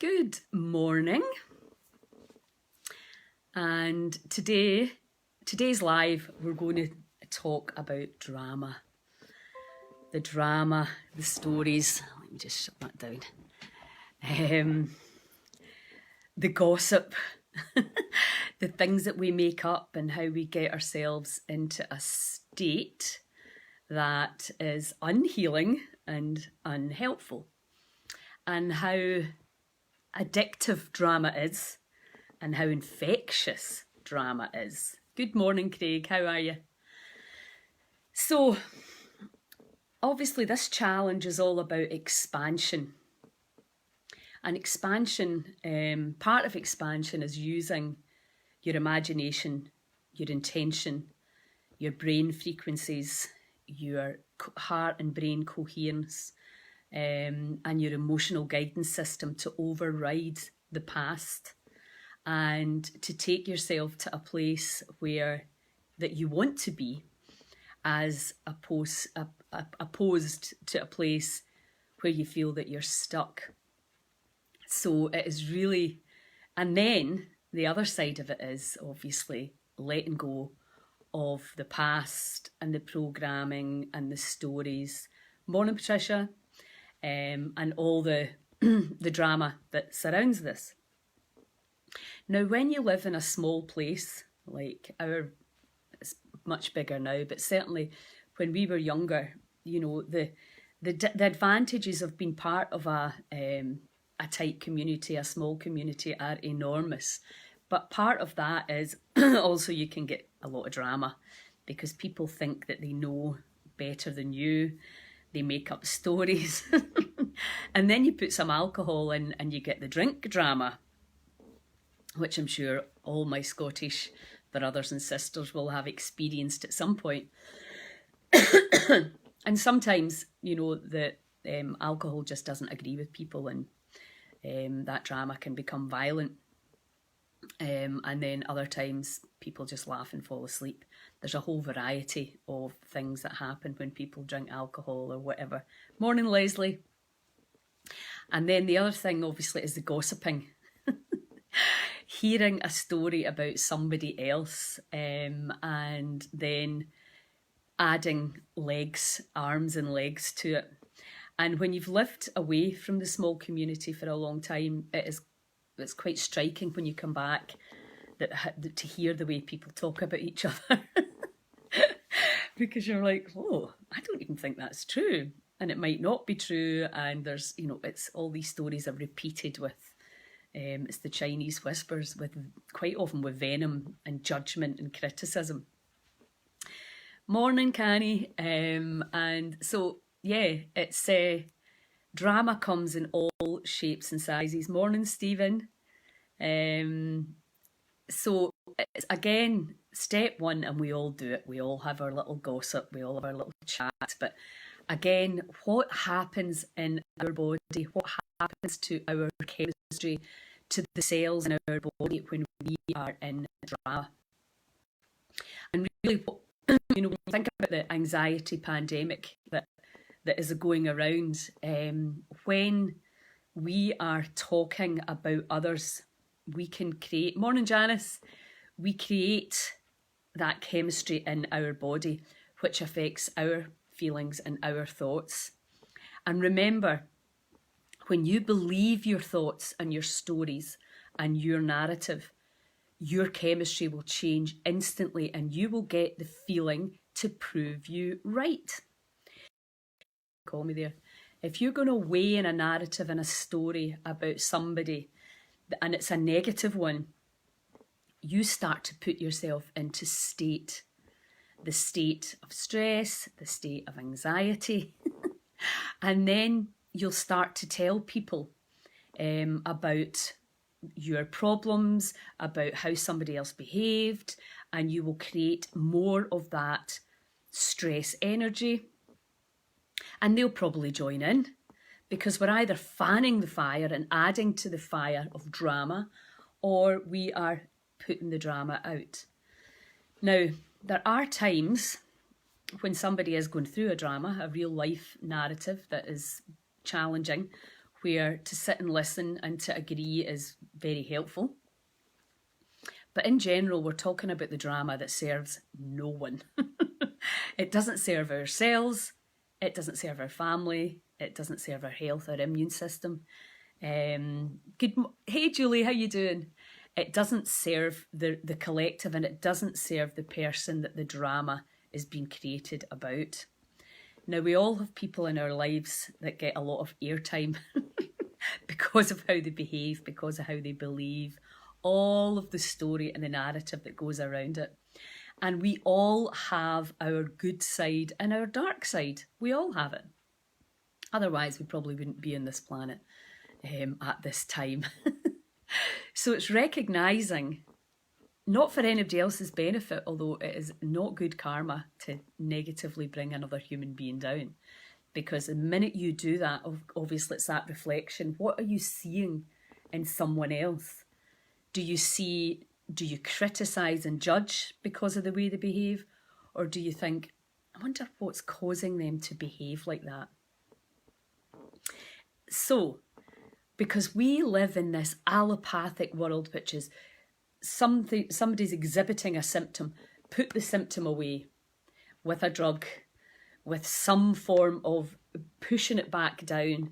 Good morning, and today's live we're going to talk about drama. The drama, the stories, let me just shut that down. The gossip, the things that we make up and how we get ourselves into a state that is unhealing and unhelpful, and how addictive drama is and how infectious drama is. Good morning, Craig. How are you? So, obviously this challenge is all about expansion. And expansion, part of expansion is using your imagination, your intention, your brain frequencies, your heart and brain coherence, and your emotional guidance system to override the past and to take yourself to a place where that you want to be, as opposed to a place where you feel that you're stuck. So it is really, and then the other side of it is obviously letting go of the past and the programming and the stories. Morning, Patricia. And all the the drama that surrounds this. Now, when you live in a small place, like it's much bigger now, but certainly when we were younger, you know, the advantages of being part of a tight community, a small community, are enormous. But part of that is also you can get a lot of drama because people think that they know better than you. They make up stories. And then you put some alcohol in and you get the drink drama, which I'm sure all my Scottish brothers and sisters will have experienced at some point. And sometimes, you know, the alcohol just doesn't agree with people, and that drama can become violent. And then other times people just laugh and fall asleep. There's a whole variety of things that happen when people drink alcohol or whatever. Morning, Leslie. And then the other thing, obviously, is the gossiping. Hearing a story about somebody else and then adding arms and legs to it. And when you've lived away from the small community for a long time, it's quite striking when you come back to hear the way people talk about each other. Because you're like, oh, I don't even think that's true. And it might not be true. And there's, you know, it's all these stories are repeated with, it's the Chinese whispers, with quite often with venom and judgment and criticism. Morning, Canny. And so, yeah, it's drama comes in all shapes and sizes. Morning, Stephen. So it's, again, step one, and we all do it. We all have our little gossip. We all have our little chats. But again, what happens in our body? What happens to our chemistry, to the cells in our body when we are in drama? And really, you know, when you think about the anxiety pandemic that is going around, when we are talking about others, we can create, morning Janice, we create that chemistry in our body, which affects our feelings and our thoughts. And remember, when you believe your thoughts and your stories and your narrative, your chemistry will change instantly and you will get the feeling to prove you right. Call me there. If you're going to weigh in a narrative and a story about somebody and it's a negative one, you start to put yourself into the state of stress, the state of anxiety. And then you'll start to tell people about your problems, about how somebody else behaved, and you will create more of that stress energy. And they'll probably join in, because we're either fanning the fire and adding to the fire of drama, or we are putting the drama out. Now, there are times when somebody is going through a drama, a real life narrative that is challenging, where to sit and listen and to agree is very helpful. But in general, we're talking about the drama that serves no one. It doesn't serve ourselves, it doesn't serve our family, it doesn't serve our health, our immune system. Hey Julie, how you doing? It doesn't serve the collective, and it doesn't serve the person that the drama is being created about. Now, we all have people in our lives that get a lot of airtime because of how they behave, because of how they believe, all of the story and the narrative that goes around it. And we all have our good side and our dark side. We all have it. Otherwise, we probably wouldn't be on this planet at this time. So it's recognising, not for anybody else's benefit, although it is not good karma to negatively bring another human being down. Because the minute you do that, obviously it's that reflection. What are you seeing in someone else? Do you criticise and judge because of the way they behave? Or do you think, I wonder what's causing them to behave like that? So, because we live in this allopathic world, which is somebody's exhibiting a symptom, put the symptom away with a drug, with some form of pushing it back down.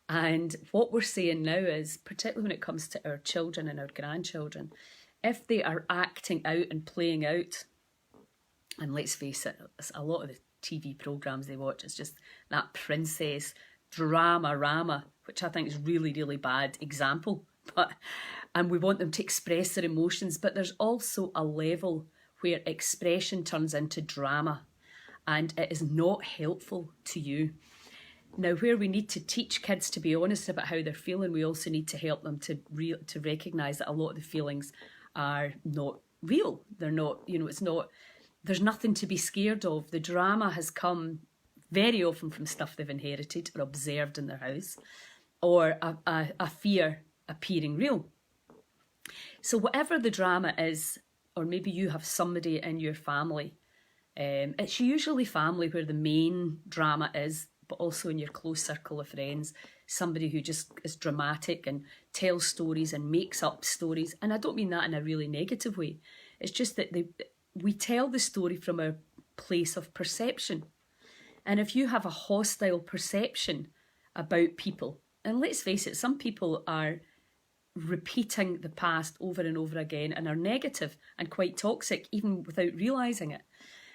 And what we're saying now is, particularly when it comes to our children and our grandchildren, if they are acting out and playing out, and let's face it, a lot of the TV programmes they watch, it's just that princess Dramarama, which I think is really, really bad example. And we want them to express their emotions, but there's also a level where expression turns into drama, and it is not helpful to you. Now, where we need to teach kids to be honest about how they're feeling, we also need to help them to recognise that a lot of the feelings are not real. They're not, it's not, there's nothing to be scared of. The drama has come very often from stuff they've inherited or observed in their house, or a fear appearing real. So whatever the drama is, or maybe you have somebody in your family, it's usually family where the main drama is, but also in your close circle of friends, somebody who just is dramatic and tells stories and makes up stories. And I don't mean that in a really negative way. It's just that we tell the story from a place of perception. And if you have a hostile perception about people, and let's face it, some people are repeating the past over and over again and are negative and quite toxic even without realising it.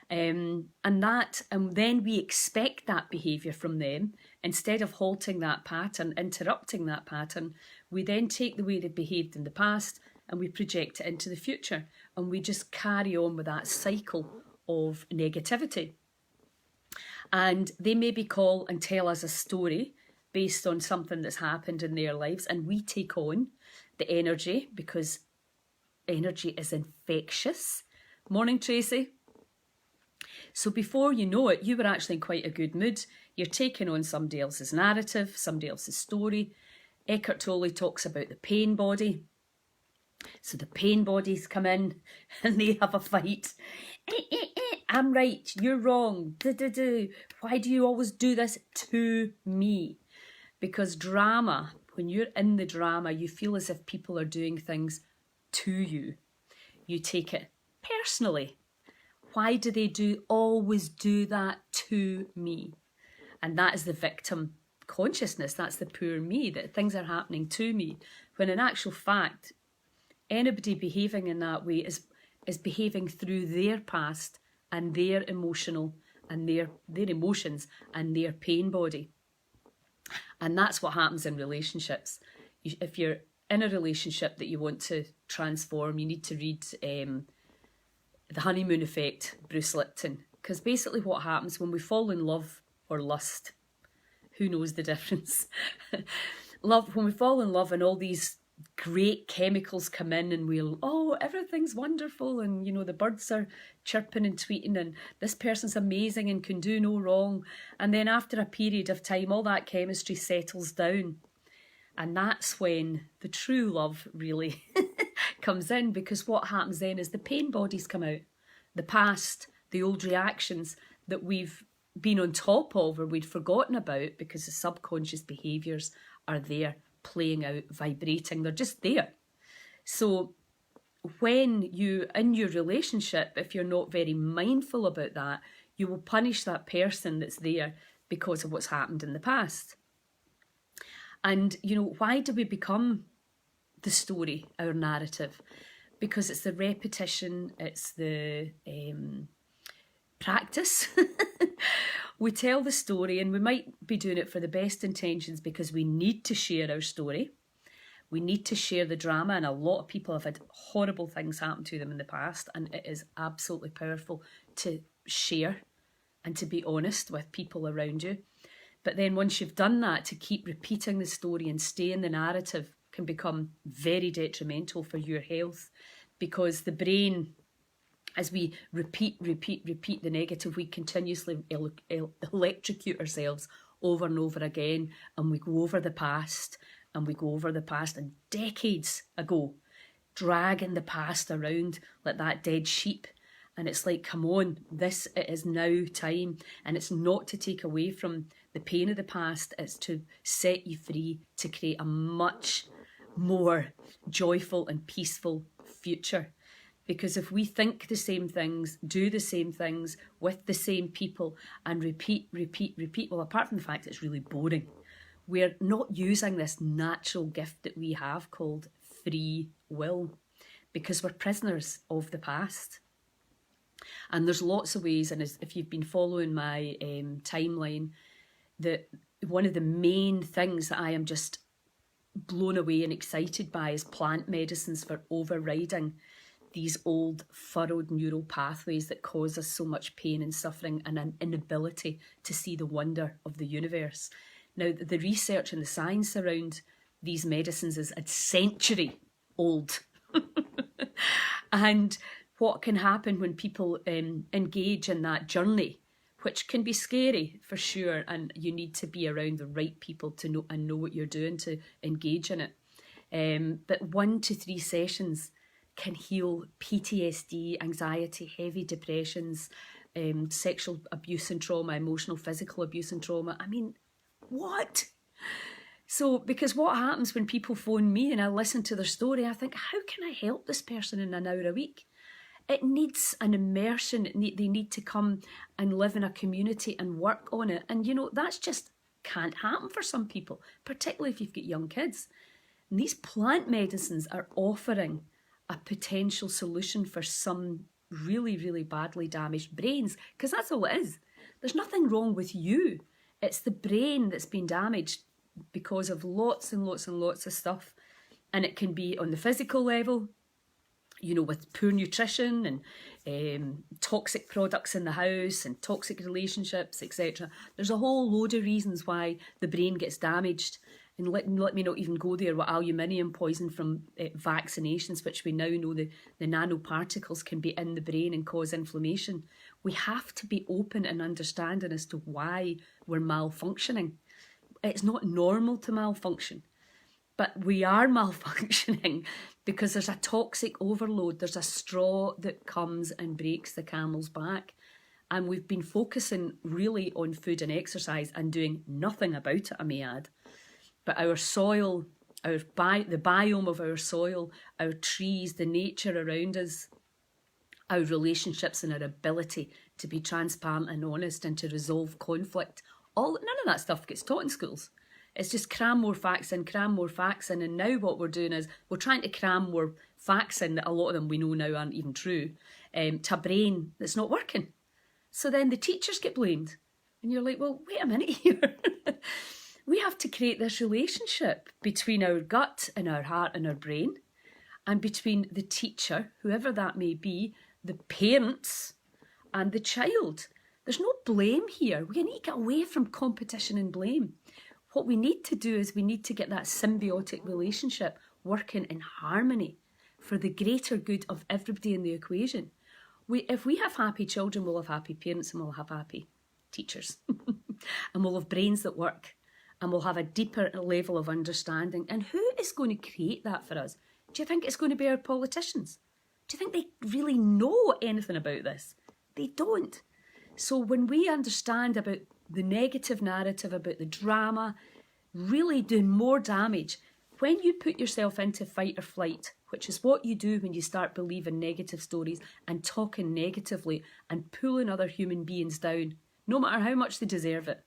And then we expect that behaviour from them. Instead of halting that pattern, interrupting that pattern, we then take the way they behaved in the past and we project it into the future. And we just carry on with that cycle of negativity. And they maybe call and tell us a story based on something that's happened in their lives, and we take on the energy, because energy is infectious. Morning, Tracy. So before you know it, you were actually in quite a good mood. You're taking on somebody else's narrative, somebody else's story. Eckhart Tolle talks about the pain body. So the pain bodies come in and they have a fight. I'm right, you're wrong. Why do you always do this to me? Because drama, when you're in the drama, you feel as if people are doing things to you. You take it personally. Why do they always do that to me? And that is the victim consciousness. That's the poor me, that things are happening to me. When in actual fact, anybody behaving in that way is behaving through their past and their emotional and their emotions and their pain body. And that's what happens in relationships. If you're in a relationship that you want to transform, you need to read The Honeymoon Effect, Bruce Lipton. Because basically what happens when we fall in love or lust, who knows the difference? When we fall in love and all these great chemicals come in and everything's wonderful, and the birds are chirping and tweeting and this person's amazing and can do no wrong, and then after a period of time all that chemistry settles down, and that's when the true love really comes in, because what happens then is the pain bodies come out, the past, the old reactions that we've been on top of or we'd forgotten about because the subconscious behaviours are there, playing out, vibrating. They're just there. So when you, in your relationship, if you're not very mindful about that, you will punish that person that's there because of what's happened in the past. And, you know, why do we become the story, our narrative? Because it's the repetition, it's the practice. We tell the story, and we might be doing it for the best intentions because we need to share our story. We need to share the drama, and a lot of people have had horrible things happen to them in the past, and it is absolutely powerful to share and to be honest with people around you. But then once you've done that, to keep repeating the story and stay in the narrative can become very detrimental for your health, because the brain, as we repeat the negative, we continuously electrocute ourselves over and over again, and we go over the past, and we go over the past, and decades ago, dragging the past around like that dead sheep. And it's like, come on, it is now time. And it's not to take away from the pain of the past, it's to set you free to create a much more joyful and peaceful future. Because if we think the same things, do the same things with the same people, and repeat, well, apart from the fact it's really boring, we're not using this natural gift that we have called free will, because we're prisoners of the past. And there's lots of ways, and if you've been following my timeline, that one of the main things that I am just blown away and excited by is plant medicines for overriding these old furrowed neural pathways that cause us so much pain and suffering and an inability to see the wonder of the universe. Now, the research and the science around these medicines is a century old. And what can happen when people engage in that journey, which can be scary for sure, and you need to be around the right people to know what you're doing to engage in it. But 1 to 3 sessions can heal PTSD, anxiety, heavy depressions, sexual abuse and trauma, emotional, physical abuse and trauma. I mean, what? So, because what happens when people phone me and I listen to their story, I think, how can I help this person in an hour a week? It needs an immersion. They need to come and live in a community and work on it. And, you know, that's just can't happen for some people, particularly if you've got young kids. And these plant medicines are offering a potential solution for some really, really badly damaged brains, because that's all it is. There's nothing wrong with you. It's the brain that's been damaged because of lots and lots and lots of stuff. And it can be on the physical level, you know, with poor nutrition and toxic products in the house and toxic relationships, etc. There's a whole load of reasons why the brain gets damaged. And let me not even go there with aluminium poison from vaccinations, which we now know the nanoparticles can be in the brain and cause inflammation. We have to be open and understanding as to why we're malfunctioning. It's not normal to malfunction, but we are malfunctioning because there's a toxic overload. There's a straw that comes and breaks the camel's back. And we've been focusing really on food and exercise and doing nothing about it, I may add. But our soil, the biome of our soil, our trees, the nature around us, our relationships and our ability to be transparent and honest and to resolve conflict, none of that stuff gets taught in schools. It's just cram more facts in, and now what we're doing is we're trying to cram more facts in that a lot of them we know now aren't even true, to a brain that's not working. So then the teachers get blamed. And you're like, well, wait a minute here. We have to create this relationship between our gut and our heart and our brain, and between the teacher, whoever that may be, the parents and the child. There's no blame here. We need to get away from competition and blame. What we need to do is we need to get that symbiotic relationship working in harmony for the greater good of everybody in the equation. If we have happy children, we'll have happy parents and we'll have happy teachers. And we'll have brains that work. And we'll have a deeper level of understanding. And who is going to create that for us? Do you think it's going to be our politicians? Do you think they really know anything about this? They don't. So when we understand about the negative narrative, about the drama, really do more damage when you put yourself into fight or flight, which is what you do when you start believing negative stories and talking negatively and pulling other human beings down, no matter how much they deserve it.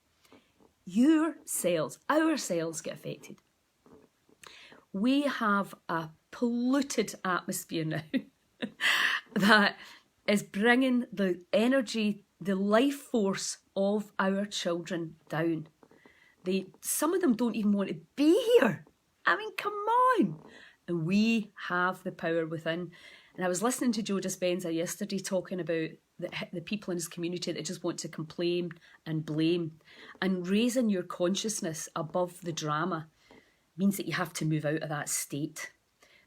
Your cells, our cells, get affected. We have a polluted atmosphere now that is bringing the energy, the life force of our children down. Some of them don't even want to be here. I mean, come on. And we have the power within. And I was listening to Joe Dispenza yesterday talking about the people in his community that just want to complain and blame. And raising your consciousness above the drama means that you have to move out of that state.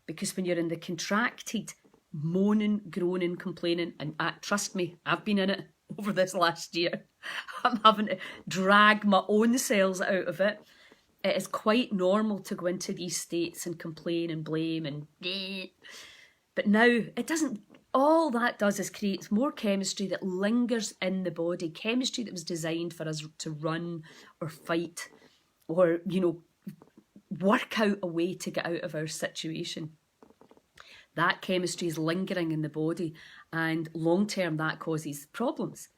Because when you're in the contracted, moaning, groaning, complaining, and trust me, I've been in it over this last year. I'm having to drag my own cells out of it. It is quite normal to go into these states and complain and blame and but now it doesn't. All that does is creates more chemistry that lingers in the body, chemistry that was designed for us to run or fight or, work out a way to get out of our situation. That chemistry is lingering in the body, and long term that causes problems.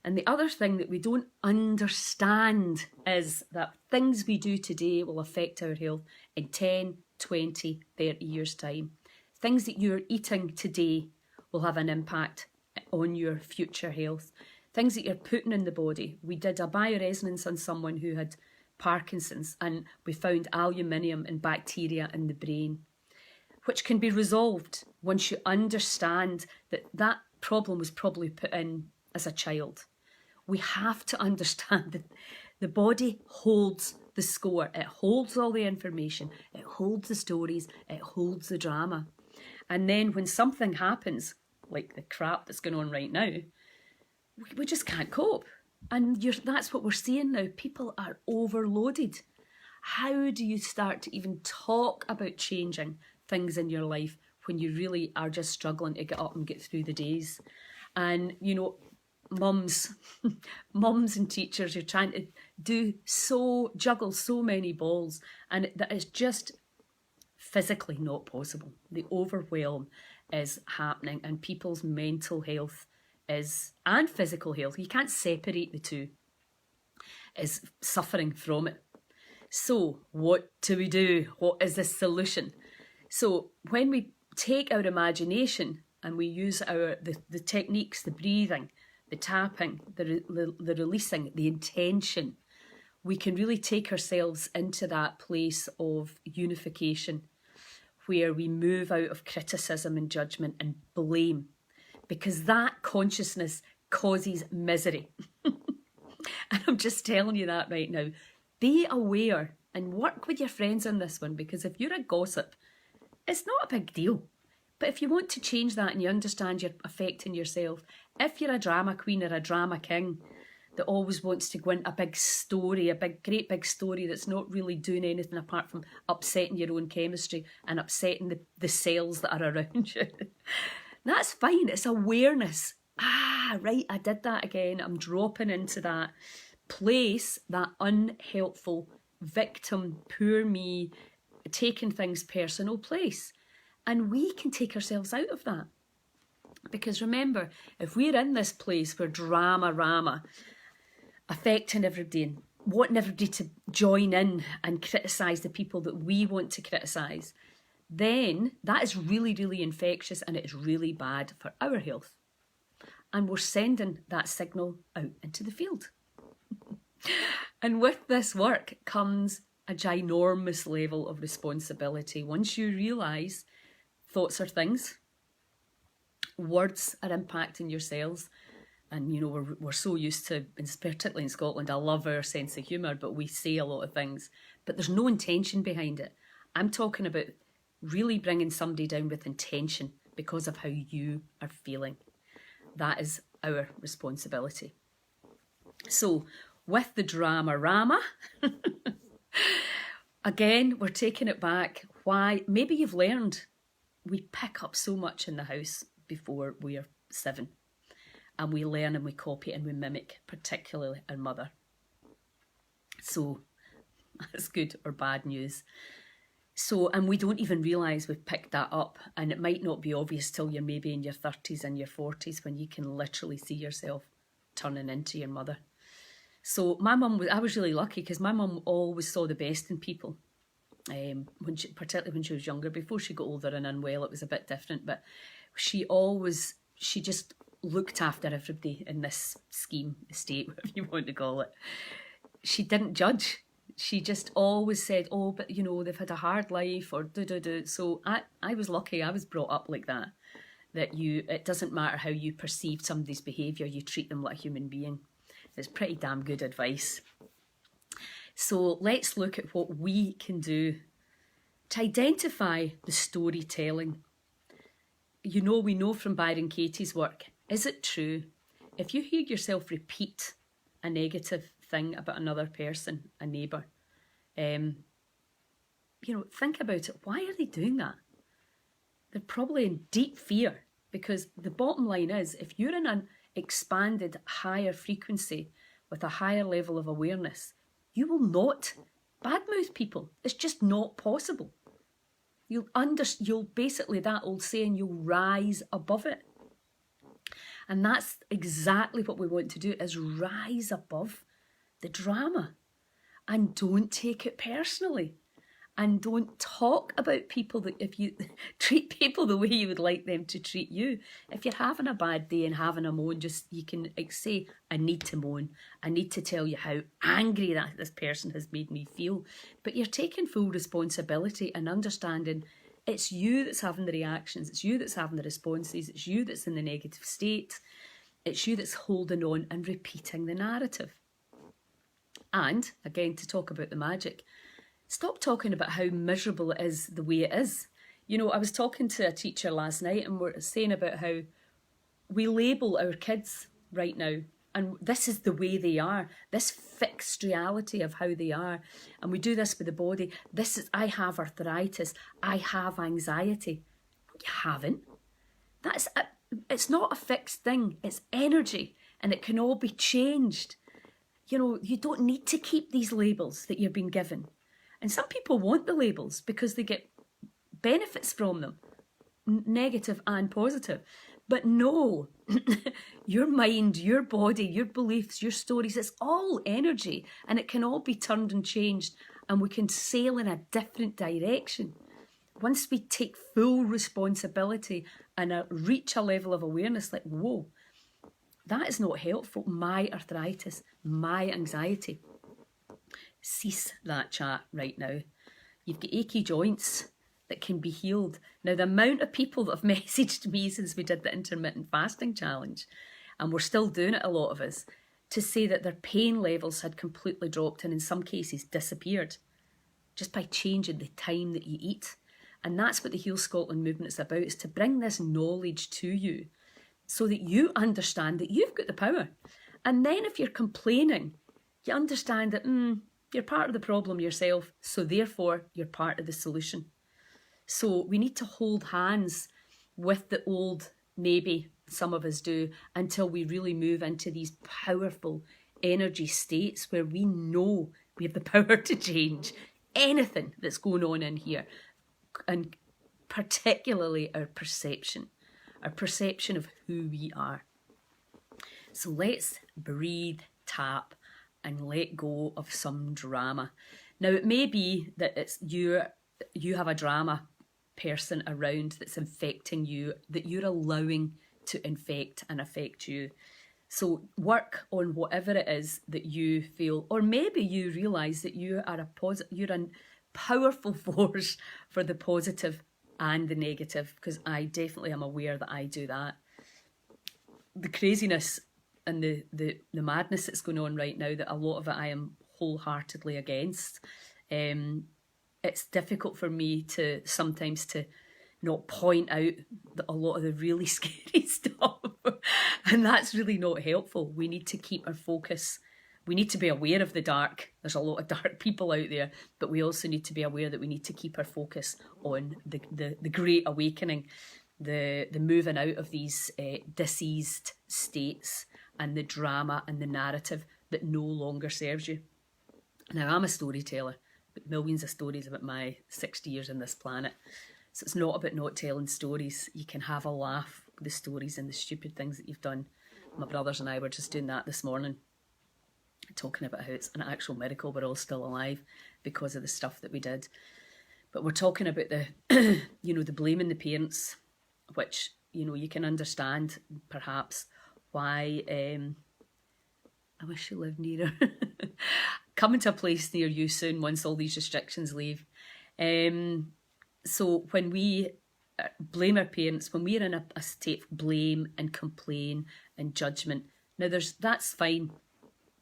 And the other thing that we don't understand is that things we do today will affect our health in 10, 20, 30 years' time. Things that you're eating today will have an impact on your future health. Things that you're putting in the body. We did a bioresonance on someone who had Parkinson's, and we found aluminium and bacteria in the brain, which can be resolved once you understand that that problem was probably put in as a child. We have to understand that the body holds the score. It holds all the information. It holds the stories. It holds the drama. And then when something happens, like the crap that's going on right now, we just can't cope. And that's what we're seeing now. People are overloaded. How do you start to even talk about changing things in your life when you really are just struggling to get up and get through the days? And, mums and teachers are trying to juggle so many balls, and that is just physically not possible. The overwhelm is happening, and people's mental health and physical health, you can't separate the two, is suffering from it. So what do we do? What is the solution? So when we take our imagination and we use the techniques, the breathing, the tapping, the releasing, the intention, we can really take ourselves into that place of unification where we move out of criticism and judgment and blame, because that consciousness causes misery. And I'm just telling you that right now. Be aware and work with your friends on this one, because if you're a gossip, it's not a big deal. But if you want to change that and you understand you're affecting yourself, if you're a drama queen or a drama king that always wants to go into a big story, great big story that's not really doing anything apart from upsetting your own chemistry and upsetting the cells that are around you, that's fine. It's awareness. Right, I did that again. I'm dropping into that place, that unhelpful victim, poor me, taking things personal place. And we can take ourselves out of that. Because remember, if we're in this place where Dramarama, affecting everybody and wanting everybody to join in and criticise the people that we want to criticise, then that is really, really infectious, and it is really bad for our health. And we're sending that signal out into the field. And with this work comes a ginormous level of responsibility. Once you realise thoughts are things, words are impacting your cells, and we're so used to, particularly in Scotland, I love our sense of humour, but we say a lot of things, but there's no intention behind it. I'm talking about really bringing somebody down with intention because of how you are feeling. That is our responsibility. So with the Dramarama, again, we're taking it back. Why? Maybe you've learned we pick up so much in the house before we are 7. And we learn and we copy and we mimic, particularly our mother. So That's good or bad news. So, and we don't even realise we've picked that up, and it might not be obvious till you're maybe in your 30s and your 40s when you can literally see yourself turning into your mother. So my mum, I was really lucky because my mum always saw the best in people. Particularly when she was younger. Before she got older and unwell, it was a bit different, but she just looked after everybody in this scheme, estate, whatever you want to call it. She didn't judge. She just always said, oh, but you know, they've had a hard life, or do. So I was lucky. I was brought up like that. It doesn't matter how you perceive somebody's behaviour, you treat them like a human being. It's pretty damn good advice. So let's look at what we can do to identify the storytelling. You know, we know from Byron Katie's work, is it true? If you hear yourself repeat a negative thing about another person, a neighbour, think about it. Why are they doing that? They're probably in deep fear, because the bottom line is, if you're in an expanded higher frequency with a higher level of awareness, you will not badmouth people. It's just not possible. You'll basically, that old saying, you'll rise above it. And that's exactly what we want to do, is rise above the drama. And don't take it personally. And don't talk about people that, if you treat people the way you would like them to treat you. If you're having a bad day and having a moan, you can say, I need to moan. I need to tell you how angry that this person has made me feel. But you're taking full responsibility and understanding it's you that's having the reactions. It's you that's having the responses. It's you that's in the negative state. It's you that's holding on and repeating the narrative. And again, to talk about the magic, stop talking about how miserable it is the way it is. You know, I was talking to a teacher last night and we're saying about how we label our kids right now, and this is the way they are, this fixed reality of how they are. And we do this with the body. I have arthritis, I have anxiety. You haven't. It's not a fixed thing, it's energy, and it can all be changed. You know, you don't need to keep these labels that you've been given. And some people want the labels because they get benefits from them, negative and positive. But no, your mind, your body, your beliefs, your stories, it's all energy, and it can all be turned and changed, and we can sail in a different direction. Once we take full responsibility and reach a level of awareness like, whoa, that is not helpful. My arthritis, my anxiety. Cease that chat right now. You've got achy joints that can be healed. Now, the amount of people that have messaged me since we did the intermittent fasting challenge, and we're still doing it, a lot of us, to say that their pain levels had completely dropped and in some cases disappeared just by changing the time that you eat. And that's what the Heal Scotland movement is about, is to bring this knowledge to you so that you understand that you've got the power. And then if you're complaining, you understand that you're part of the problem yourself, so therefore you're part of the solution. So we need to hold hands with the old, maybe some of us do, until we really move into these powerful energy states where we know we have the power to change anything that's going on in here. And particularly our perception of who we are. So let's breathe, tap, and let go of some drama. Now, it may be that it's you have a drama person around that's infecting you, that you're allowing to infect and affect you. So work on whatever it is that you feel, or maybe you realise that you're a powerful force for the positive and the negative, because I definitely am aware that I do that. The craziness and the madness that's going on right now, that a lot of it I am wholeheartedly against. It's difficult for me to sometimes to not point out a lot of the really scary stuff, and that's really not helpful. We need to keep our focus. We need to be aware of the dark. There's a lot of dark people out there, but we also need to be aware that we need to keep our focus on the great awakening, the moving out of these diseased states and the drama and the narrative that no longer serves you. Now, I'm a storyteller. millions of stories about my 60 years on this planet. So it's not about not telling stories. You can have a laugh with the stories and the stupid things that you've done. My brothers and I were just doing that this morning, talking about how it's an actual miracle we're all still alive because of the stuff that we did. But we're talking about the, the blaming the parents, which, you can understand perhaps why. I wish you lived nearer. Coming to a place near you soon once all these restrictions leave. So when we blame our parents, when we're in a state of blame and complain and judgment, now that's fine.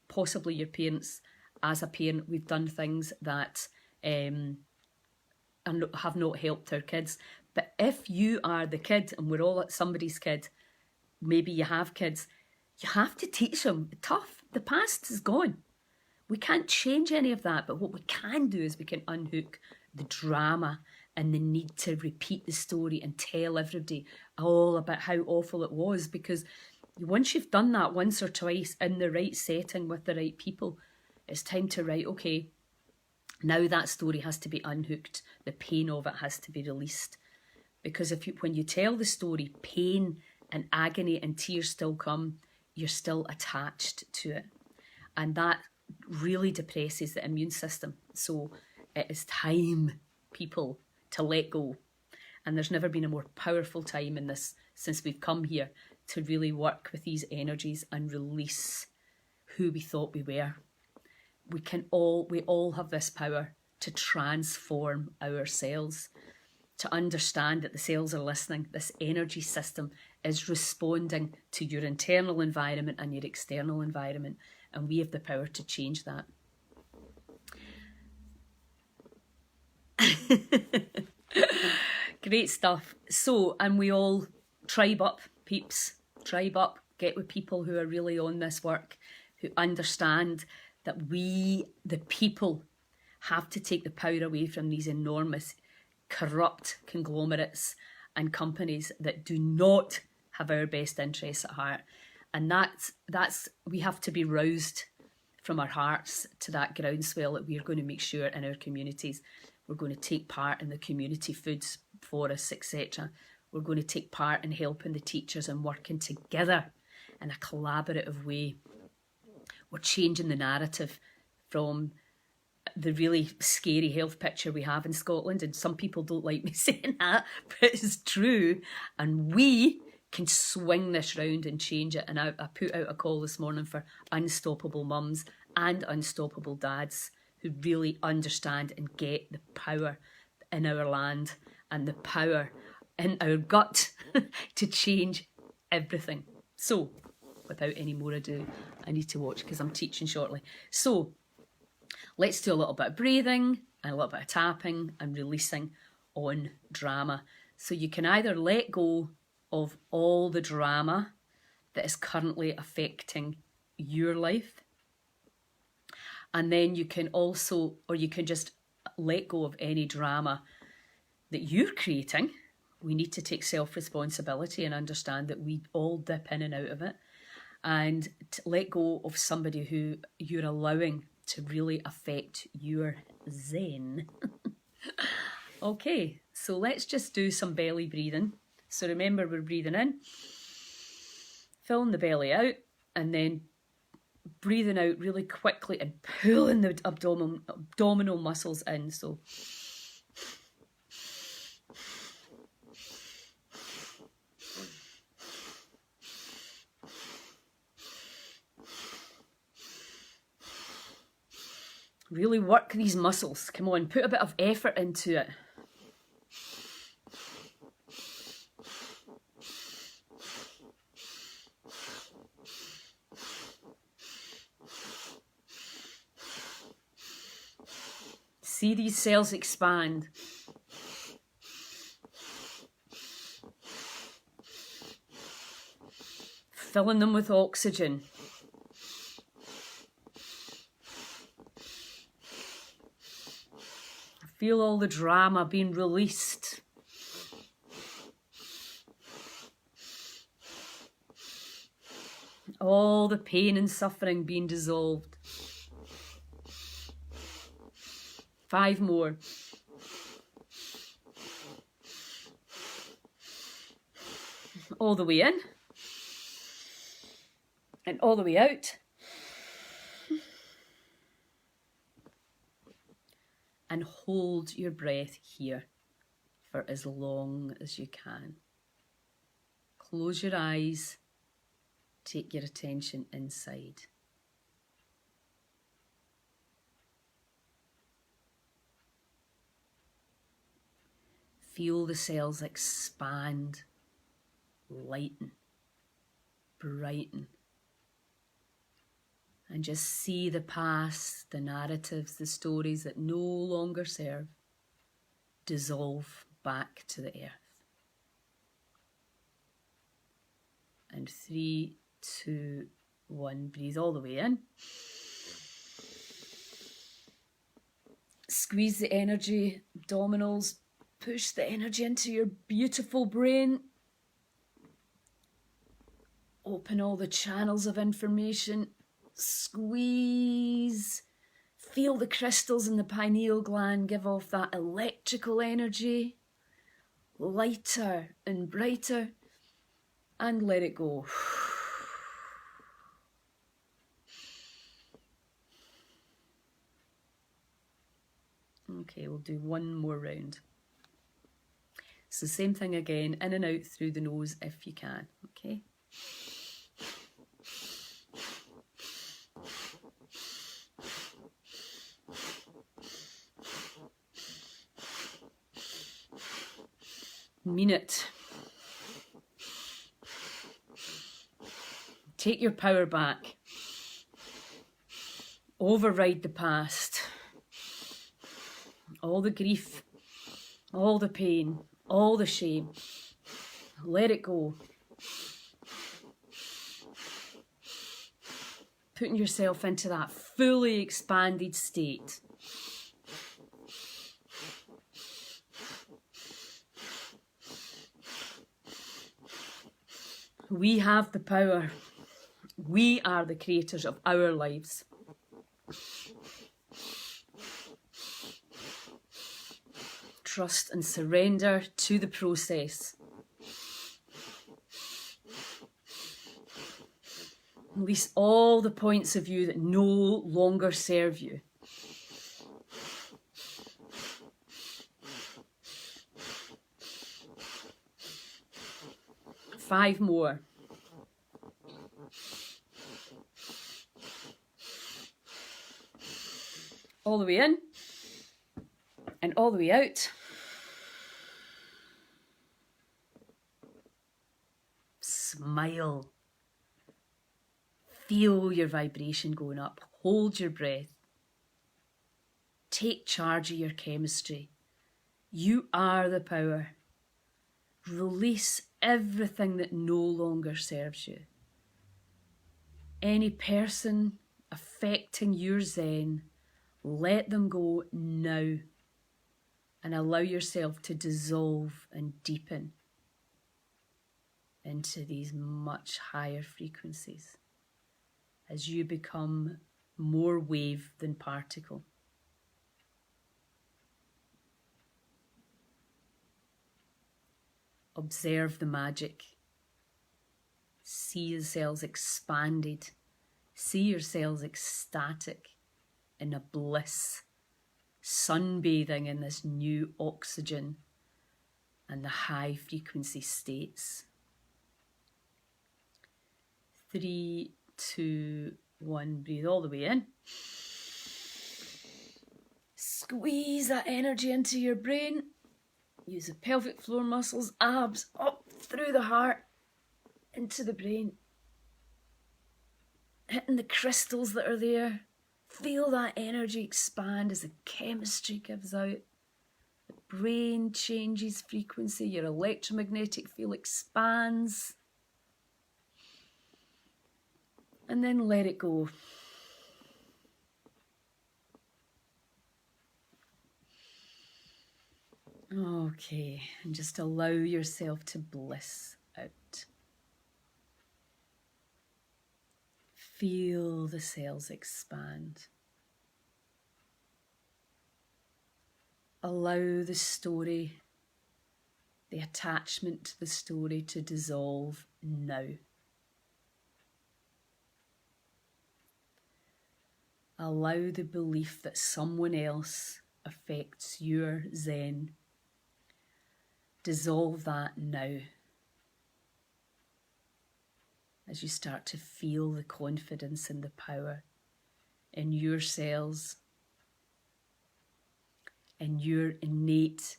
Possibly your parents, as a parent, we've done things that have not helped our kids. But if you are the kid, and we're all somebody's kid, maybe you have kids, you have to teach them. Tough. The past is gone. We can't change any of that, but what we can do is we can unhook the drama and the need to repeat the story and tell everybody all about how awful it was, because once you've done that once or twice in the right setting with the right people, it's time to write, okay, now that story has to be unhooked. The pain of it has to be released. Because when you tell the story, pain and agony and tears still come, you're still attached to it. And that really depresses the immune system. So it is time, people, to let go. And there's never been a more powerful time in this since we've come here to really work with these energies and release who we thought we were. We all have this power to transform ourselves, to understand that the cells are listening. This energy system is responding to your internal environment and your external environment, and we have the power to change that. Great stuff. So, and we all tribe up, peeps, tribe up, get with people who are really on this work, who understand that we, the people, have to take the power away from these enormous corrupt conglomerates and companies that do not have our best interests at heart. And that's we have to be roused from our hearts to that groundswell that we're going to make sure in our communities we're going to take part in the community foods forests, etc. We're going to take part in helping the teachers and working together in a collaborative way. We're changing the narrative from the really scary health picture we have in Scotland, and some people don't like me saying that, but it's true, and we can swing this round and change it. And I put out a call this morning for unstoppable mums and unstoppable dads who really understand and get the power in our land and the power in our gut to change everything. So, without any more ado, I need to watch because I'm teaching shortly. So, let's do a little bit of breathing and a little bit of tapping and releasing on drama. So you can either let go of all the drama that is currently affecting your life, and then you can also, or you can just let go of any drama that you're creating. We need to take self-responsibility and understand that we all dip in and out of it, and to let go of somebody who you're allowing to really affect your zen. Okay, so let's just do some belly breathing. So remember, we're breathing in, filling the belly out, and then breathing out really quickly and pulling the abdominal muscles in. So really work these muscles. Come on, put a bit of effort into it. See these cells expand. Filling them with oxygen. Feel all the drama being released. All the pain and suffering being dissolved. 5 more. All the way in. And all the way out. And hold your breath here for as long as you can. Close your eyes. Take your attention inside. Feel the cells expand, lighten, brighten. And just see the past, the narratives, the stories that no longer serve, dissolve back to the earth. And 3, 2, 1, breathe all the way in. Squeeze the energy, abdominals, push the energy into your beautiful brain. Open all the channels of information. Squeeze. Feel the crystals in the pineal gland give off that electrical energy. Lighter and brighter. And let it go. Okay, we'll do one more round. It's the same thing again, in and out through the nose if you can, okay? Mean it. Take your power back. Override the past. All the grief, all the pain, all the shame. Let it go. Putting yourself into that fully expanded state. We have the power. We are the creators of our lives. Trust and surrender to the process. Release all the points of view that no longer serve you. Five more. All the way in and all the way out. Smile. Feel your vibration going up. Hold your breath. Take charge of your chemistry. You are the power. Release everything that no longer serves you. Any person affecting your Zen, let them go now and allow yourself to dissolve and deepen into these much higher frequencies as you become more wave than particle. Observe the magic. See the cells expanded. See your cells ecstatic in a bliss, sunbathing in this new oxygen and the high frequency states. 3, 2, 1, breathe all the way in. Squeeze that energy into your brain. Use the pelvic floor muscles, abs, up through the heart, into the brain. Hitting the crystals that are there. Feel that energy expand as the chemistry gives out. The brain changes frequency, your electromagnetic field expands. And then let it go. Okay, and just allow yourself to bliss out. Feel the cells expand. Allow the story, the attachment to the story to dissolve now. Allow the belief that someone else affects your Zen. Dissolve that now. As you start to feel the confidence and the power in your cells, in your innate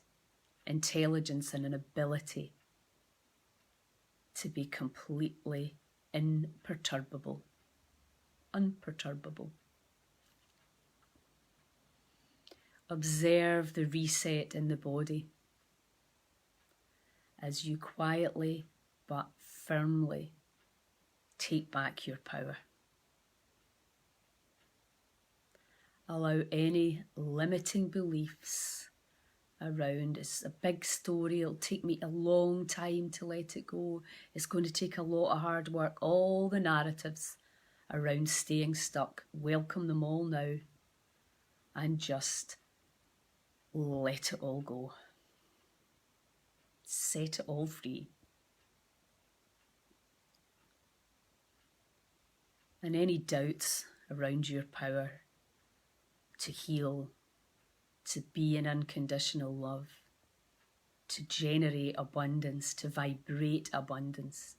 intelligence and an ability to be completely imperturbable, unperturbable. Observe the reset in the body as you quietly but firmly take back your power. Allow any limiting beliefs around. It's a big story. It'll take me a long time to let it go. It's going to take a lot of hard work. All the narratives around staying stuck, welcome them all now and just let it all go. Set it all free. And any doubts around your power to heal, to be in unconditional love, to generate abundance, to vibrate abundance.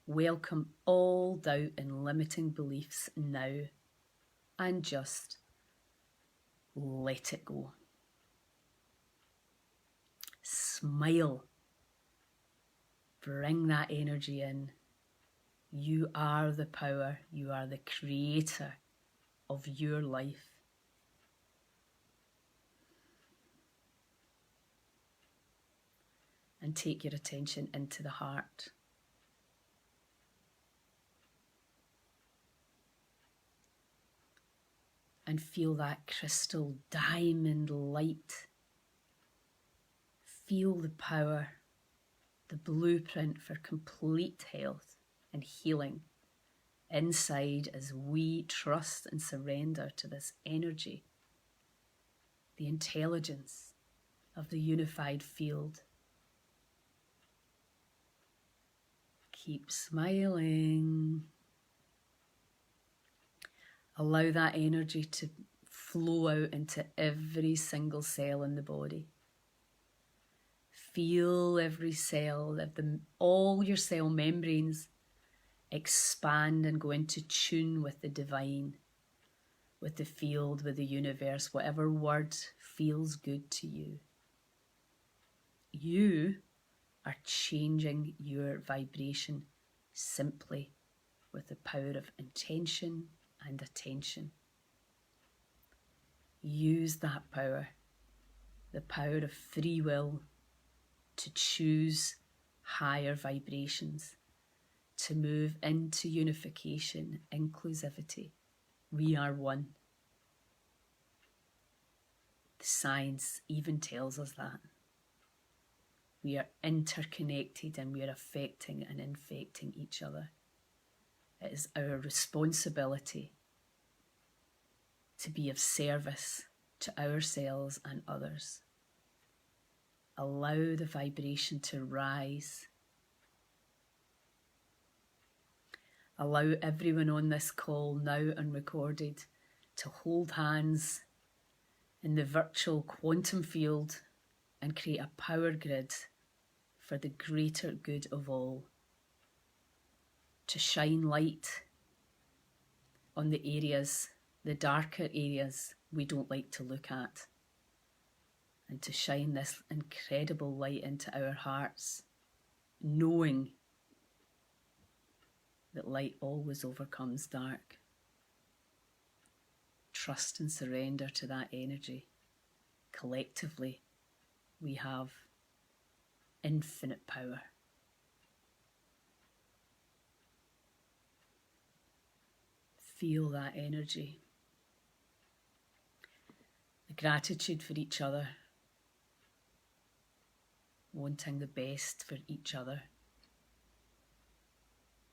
Welcome all doubt and limiting beliefs now and just let it go. Smile. Bring that energy in. You are the power. You are the creator of your life. And take your attention into the heart. And feel that crystal diamond light. Feel the power, the blueprint for complete health and healing inside as we trust and surrender to this energy, the intelligence of the unified field. Keep smiling. Allow that energy to flow out into every single cell in the body. Feel every cell, all your cell membranes expand and go into tune with the divine, with the field, with the universe, whatever word feels good to you. You are changing your vibration simply with the power of intention and attention. Use that power, the power of free will, to choose higher vibrations, to move into unification, inclusivity. We are one. The science even tells us that. We are interconnected and we are affecting and infecting each other. It is our responsibility to be of service to ourselves and others. Allow the vibration to rise. Allow everyone on this call now and recorded to hold hands in the virtual quantum field and create a power grid for the greater good of all. To shine light on the areas, the darker areas we don't like to look at. And to shine this incredible light into our hearts, knowing that light always overcomes dark. Trust and surrender to that energy. Collectively, we have infinite power. Feel that energy. The gratitude for each other. Wanting the best for each other.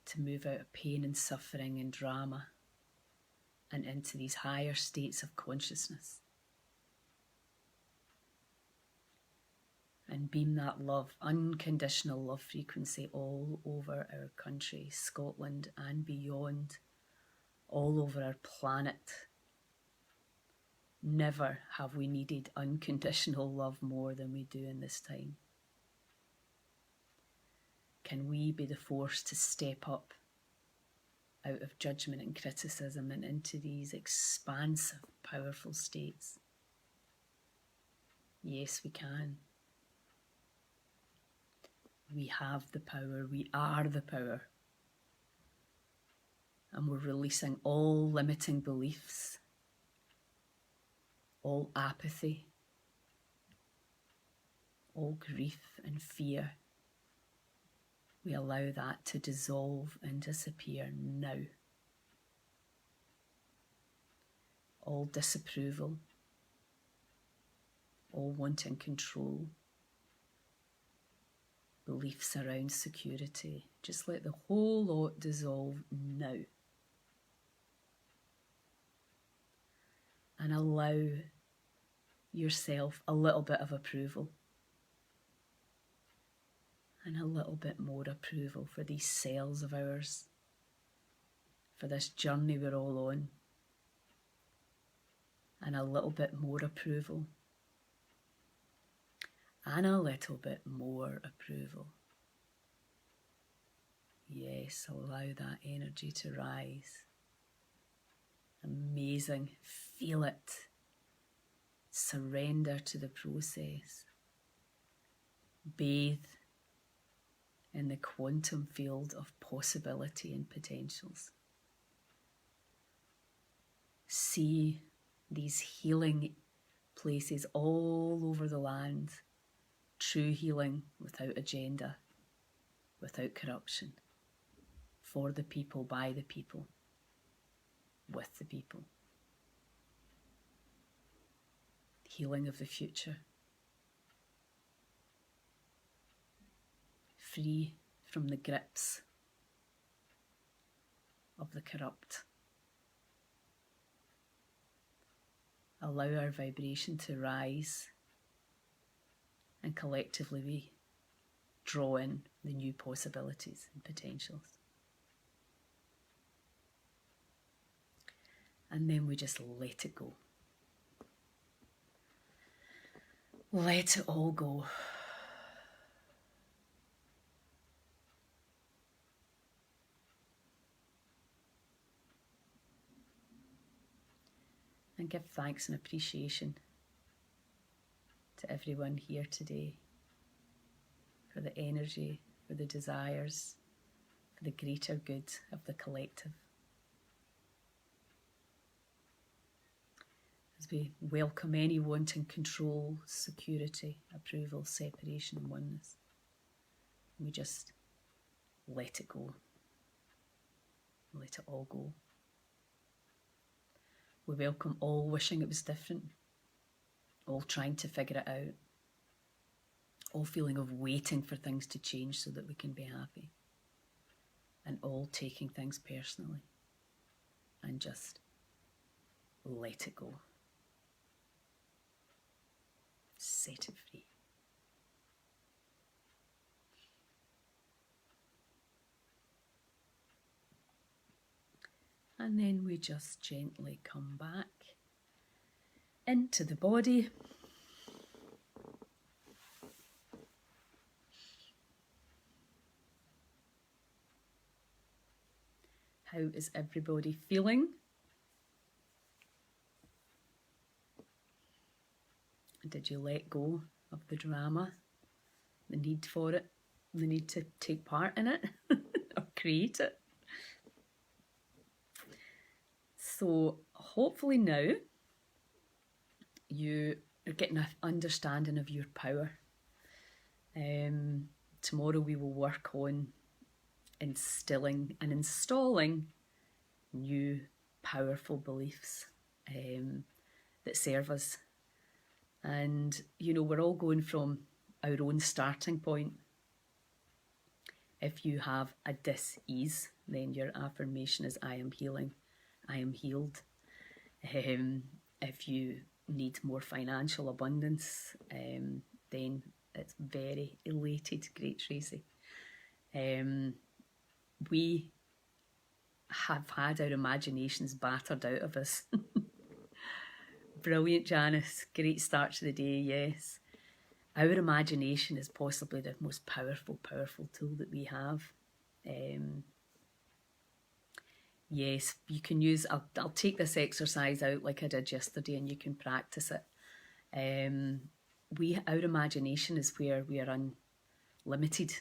To move out of pain and suffering and drama and into these higher states of consciousness. and beam that love, unconditional love frequency all over our country, Scotland and beyond, all over our planet. Never have we needed unconditional love more than we do in this time. Can we be the force to step up out of judgment and criticism and into these expansive, powerful states? Yes, we can. We have the power. We are the power. And we're releasing all limiting beliefs, all apathy, all grief and fear. We allow that to dissolve and disappear now. All disapproval, all wanting control, beliefs around security. Just let the whole lot dissolve now. And allow yourself a little bit of approval. And a little bit more approval for these cells of ours. For this journey we're all on. And a little bit more approval. And a little bit more approval. Yes, allow that energy to rise. Amazing. Feel it. Surrender to the process. Bathe in the quantum field of possibility and potentials. See these healing places all over the land. True healing without agenda, without corruption. For the people, by the people, with the people. Healing of the future. Free from the grips of the corrupt. Allow our vibration to rise, and collectively we draw in the new possibilities and potentials. And then we just let it go. Let it all go. And give thanks and appreciation to everyone here today for the energy, for the desires, for the greater good of the collective. As we welcome any wanting control, security, approval, separation and oneness, we just let it go. Let it all go. We welcome all wishing it was different, all trying to figure it out, all feeling of waiting for things to change so that we can be happy, and all taking things personally and just let it go. Set it free. And then we just gently come back into the body. How is everybody feeling? Did you let go of the drama, the need for it, the need to take part in it or create it? So hopefully now you are getting an understanding of your power. Tomorrow we will work on instilling and installing new powerful beliefs that serve us. And, you know, we're all going from our own starting point. If you have a dis-ease, then your affirmation is I am healing, I am healed. If you need more financial abundance, then It's very elated. Great, Tracy. We have had our imaginations battered out of us. Brilliant, Janice. Great start to the day, yes. Our imagination is possibly the most powerful tool that we have. Yes, you can use, I'll take this exercise out like I did yesterday and you can practice it. Our imagination is where we are unlimited.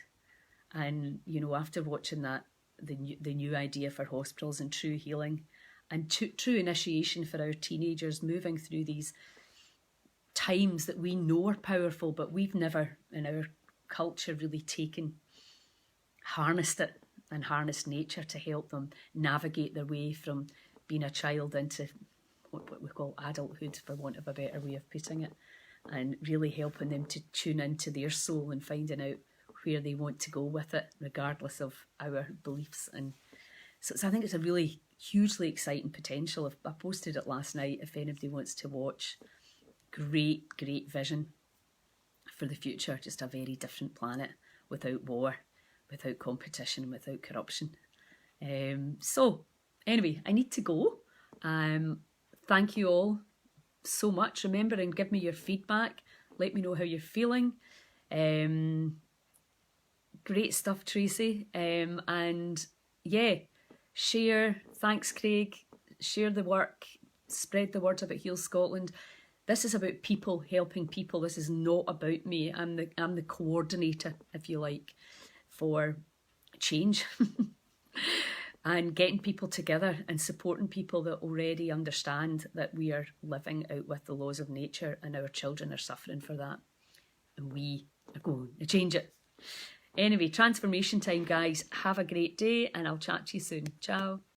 And, you know, after watching that, the new idea for hospitals and true healing and true initiation for our teenagers moving through these times that we know are powerful, but we've never in our culture really harnessed it and harnessed nature to help them navigate their way from being a child into what we call adulthood, for want of a better way of putting it, and really helping them to tune into their soul and finding out where they want to go with it, regardless of our beliefs. And so I think it's a really hugely exciting potential. I posted it last night if anybody wants to watch. Great vision for the future. Just a very different planet without war, without competition, without corruption. So anyway, I need to go. Thank you all so much. Remember and give me your feedback. Let me know how you're feeling. Great stuff, Tracy. And yeah, share. Thanks, Craig. Share the work. Spread the word about Heal Scotland. This is about people helping people. This is not about me. I'm the coordinator, if you like, for change and getting people together and supporting people that already understand that we are living out with the laws of nature and our children are suffering for that. And we are going to change it. Anyway, transformation time, guys. Have a great day and I'll chat to you soon. Ciao.